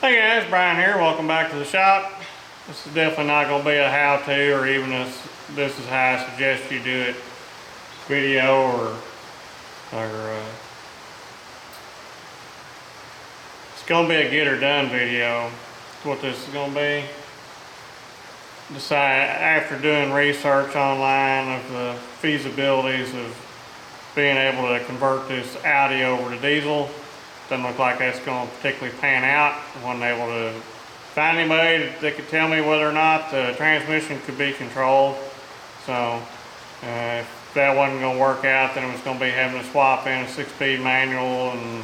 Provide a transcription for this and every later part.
Hey guys, Brian here. Welcome back to the shop. This is definitely not going to be a how-to or even this is how I suggest you do it video or it's going to be a get her done video. That's what this is going to be. Decide after doing research online of the feasibilities of being able to convert this Audi over to diesel. Doesn't look like that's going to particularly pan out. I wasn't able to find anybody that could tell me whether or not the transmission could be controlled. So if that wasn't going to work out, then it was going to be having to swap in a 6-speed manual and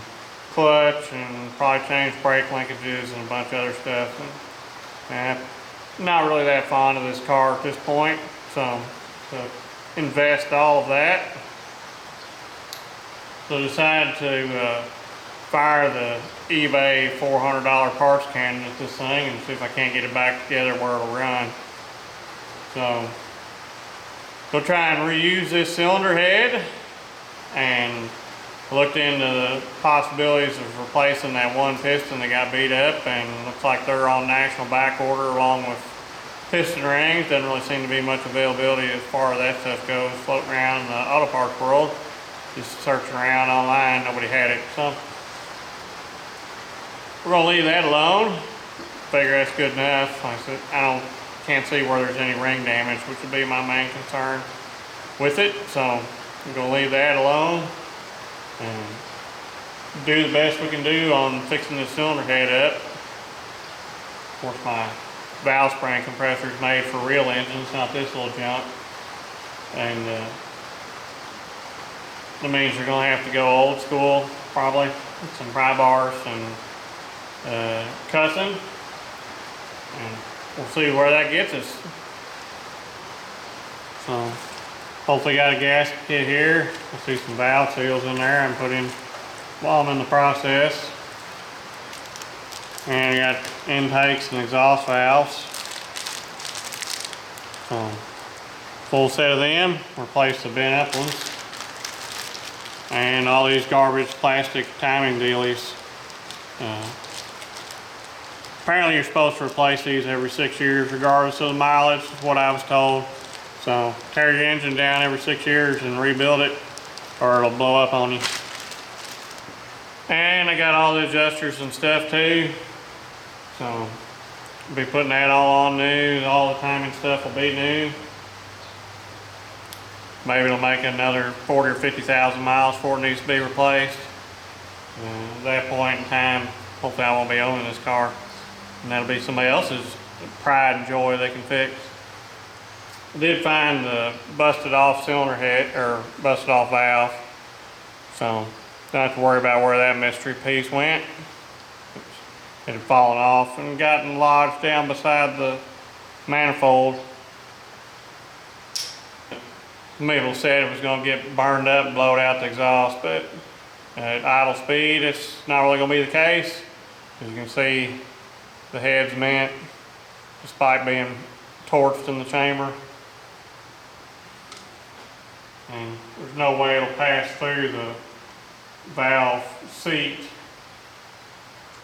clutch and probably change brake linkages and a bunch of other stuff. And not really that fond of this car at this point. So to invest all of that. So decided to fire the eBay $400 parts cannon at this thing and see if I can't get it back together where it'll run. So go try and reuse this cylinder head, and looked into the possibilities of replacing that one piston that got beat up, and looks like they're on national back order along with piston rings. Doesn't really seem to be much availability as far as that stuff goes floating around in the auto parts world. Just searching around online, nobody had it. So we're gonna leave that alone. Figure that's good enough. Like I said, can't see where there's any ring damage, which would be my main concern with it. So we're gonna leave that alone and do the best we can do on fixing this cylinder head up. Of course, my valve spring compressor is made for real engines, not this little junk. And that means you're gonna have to go old school, probably, with some pry bars and cussing, and we'll see where that gets us. So hopefully got a gasket kit here. We'll see some valve seals in there and put in while I'm in the process. And I got intakes and exhaust valves. So full set of them, replace the bent up ones. And all these garbage plastic timing dealies. Apparently you're supposed to replace these every 6 years regardless of the mileage, is what I was told. So tear your engine down every 6 years and rebuild it, or it'll blow up on you. And I got all the adjusters and stuff too. So I'll be putting that all on new. All the timing stuff will be new. Maybe it'll make another 40 or 50,000 miles before it needs to be replaced. At that point in time, hopefully I won't be owning this car. And that'll be somebody else's pride and joy they can fix. I did find the busted off cylinder head, or busted off valve. So don't have to worry about where that mystery piece went. It had fallen off and gotten lodged down beside the manifold. People said it was going to get burned up and blowed out the exhaust, but at idle speed it's not really going to be the case. As you can see, the head's mint despite being torched in the chamber, and there's no way it'll pass through the valve seat.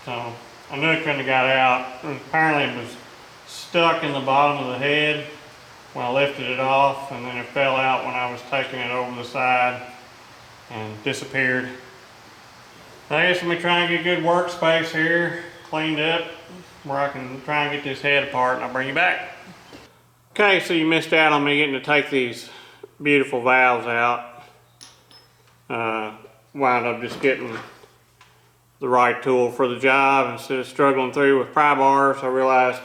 So I knew it couldn't have got out. And apparently it was stuck in the bottom of the head when I lifted it off, and then it fell out when I was taking it over the side and disappeared. I guess let me try and get good workspace here cleaned up where I can try and get this head apart, and I'll bring you back. Okay, so you missed out on me getting to take these beautiful valves out. Wound up just getting the right tool for the job instead of struggling through with pry bars. I realized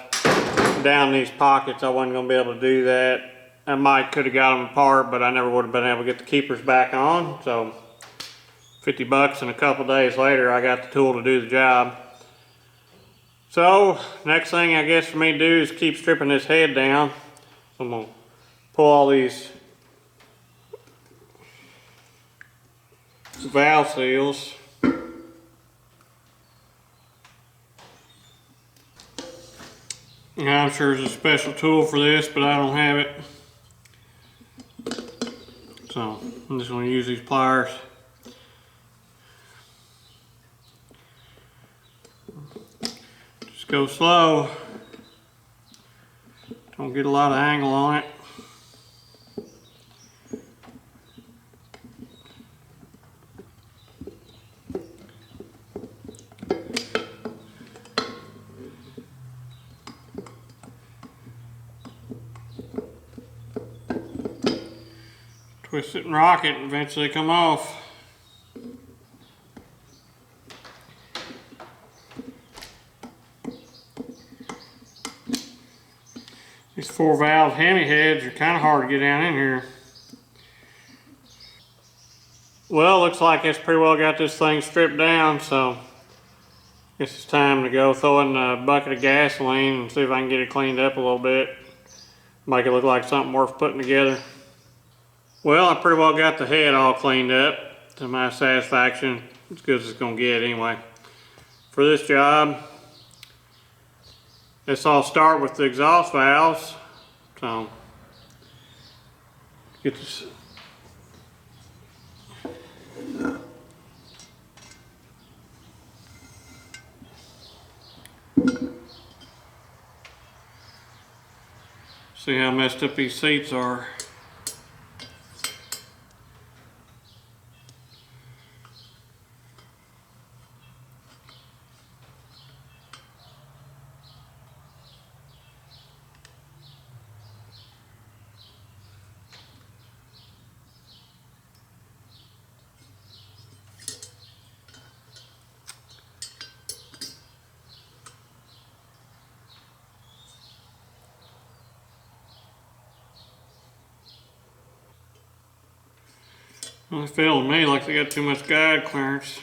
down these pockets I wasn't going to be able to do that. I could have got them apart, but I never would have been able to get the keepers back on. So 50 bucks, and a couple days later I got the tool to do the job. So next thing I guess for me to do is keep stripping this head down. I'm going to pull all these valve seals. I'm sure there's a special tool for this, but I don't have it. So I'm just going to use these pliers. Just go slow. Don't get a lot of angle on it. Twist it and rock it and eventually come off. These 4-valve Hemi heads are kind of hard to get down in here. Well, looks like it's pretty well got this thing stripped down, so I guess it's time to go throw in a bucket of gasoline and see if I can get it cleaned up a little bit. Make it look like something worth putting together. Well, I pretty well got the head all cleaned up to my satisfaction. As good as it's gonna get anyway. For this job, let's all start with the exhaust valves. So, get this. See how messed up these seats are. Well, it feels to me like they got too much guide clearance.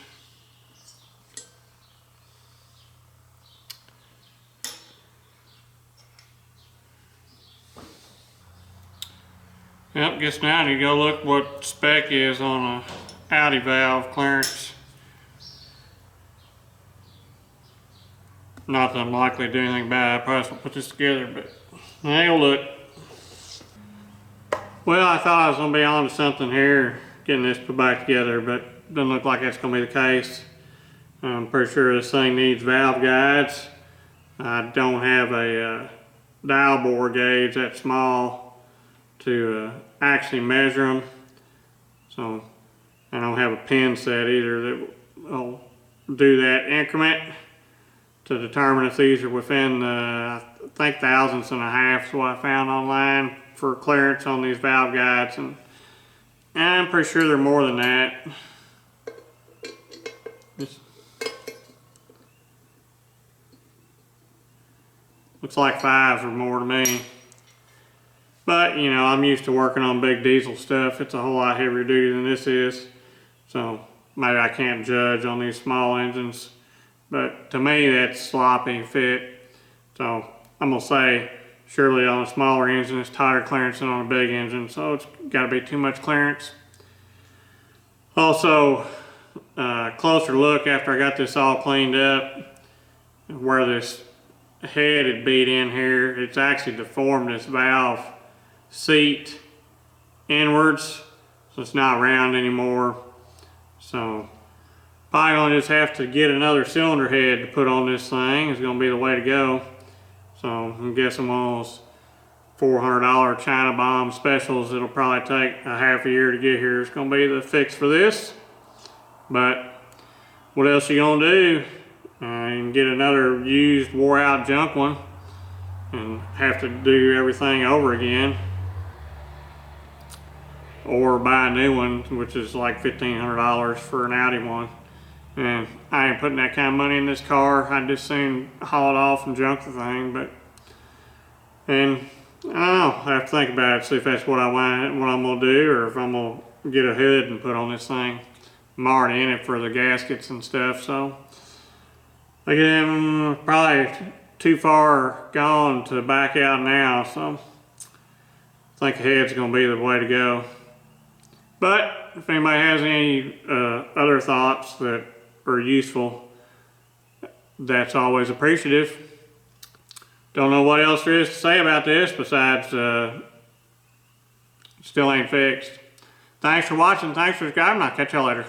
Yep, guess now I need to go look what spec is on a Audi valve clearance. Not that I'm likely to do anything bad. I probably will put this together, but I'll look. Well, I thought I was gonna be on to something here, getting this put back together, but doesn't look like that's gonna be the case. I'm pretty sure this thing needs valve guides. I don't have a dial bore gauge that small to actually measure them, so I don't have a pin set either that will do that increment to determine if these are within I think thousandths and a half is what I found online for clearance on these valve guides, and I'm pretty sure they're more than that. Looks like 5s or more to me. But, you know, I'm used to working on big diesel stuff. It's a whole lot heavier duty than this is. So, maybe I can't judge on these small engines. But to me, that's sloppy fit. So, I'm going to say, surely on a smaller engine, it's tighter clearance than on a big engine. So, it's got to be too much clearance. Also, closer look after I got this all cleaned up, where this head had beat in here, it's actually deformed this valve seat inwards, so it's not round anymore. So probably gonna just have to get another cylinder head to put on this thing. Is gonna be the way to go. So I'm guessing one of those $400 China bomb specials, it'll probably take a half a year to get here. It's gonna be the fix for this. But what else you gonna do? You can get another used, wore out junk one and have to do everything over again, or buy a new one, which is like $1,500 for an Audi one. And I ain't putting that kind of money in this car. I'd just soon haul it off and junk the thing. But, and I don't know, I have to think about it, see if that's what I'm gonna do, or if I'm gonna get a hood and put on this thing. I'm already in it for the gaskets and stuff, so again, probably too far gone to back out now, so I think the head's gonna be the way to go. But if anybody has any other thoughts that are useful, that's always appreciative. Don't know what else there is to say about this besides still ain't fixed. Thanks for watching, thanks for subscribing, I'll catch y'all later.